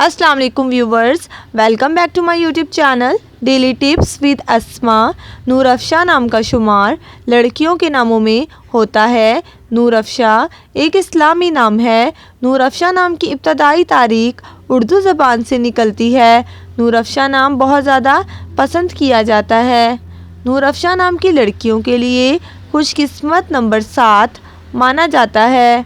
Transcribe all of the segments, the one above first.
अस्सलाम वालेकुम viewers, welcome back to my YouTube channel daily tips with Asma. Noorafsha नाम का शुमार लड़कियों के नामों में होता है। नूरअफ़शा एक इस्लामी नाम है। नूरअफ़शा नाम की इब्तदाई तारीख उर्दू ज़बान से निकलती है। नूरअफ़शा नाम बहुत ज़्यादा पसंद किया जाता है। नूरअफ़शा नाम की लड़कियों के लिए खुशकिस्मत नंबर 7 माना जाता है।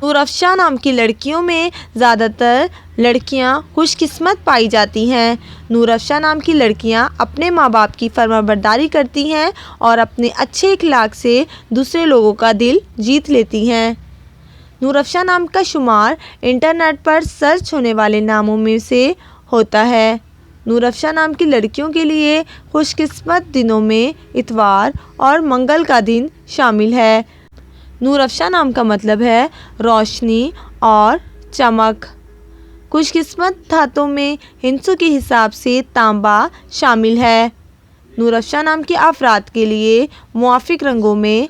नूरअफ़शा नाम की लड़कियों में ज़्यादातर लड़कियां खुशकिस्मत पाई जाती हैं। नूरअफ़शा नाम की लड़कियां अपने माँ बाप की फरमाबरदारी करती हैं और अपने अच्छे इखलाक से दूसरे लोगों का दिल जीत लेती हैं। नूरअफ़शा नाम का शुमार इंटरनेट पर सर्च होने वाले नामों में से होता है। नूरअफ़शा नाम की लड़कियों के लिए खुशकिस्मत दिनों में इतवार और मंगल का दिन शामिल है। नूरअफ़शा नाम का मतलब है रोशनी और चमक। खुशकिस्मत धातों में हिंसों के हिसाब से तांबा शामिल है। नूरअफ़शा नाम के अफराद के लिए मुआफ़िक रंगों में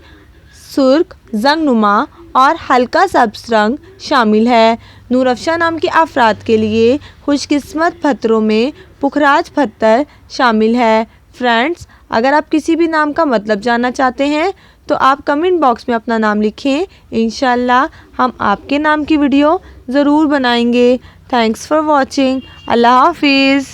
सुर्ख, जंगनुमा और हल्का सब्ज़ रंग शामिल है। नूरअफ़शा नाम के अफराद के लिए खुशकिस्मत पत्थरों में पुखराज पत्थर शामिल है। फ्रेंड्स, अगर आप किसी भी नाम का मतलब जानना चाहते हैं तो आप कमेंट बॉक्स में अपना नाम लिखें। इंशाल्लाह हम आपके नाम की वीडियो ज़रूर बनाएंगे। Thanks for watching. अल्लाह हाफिज़।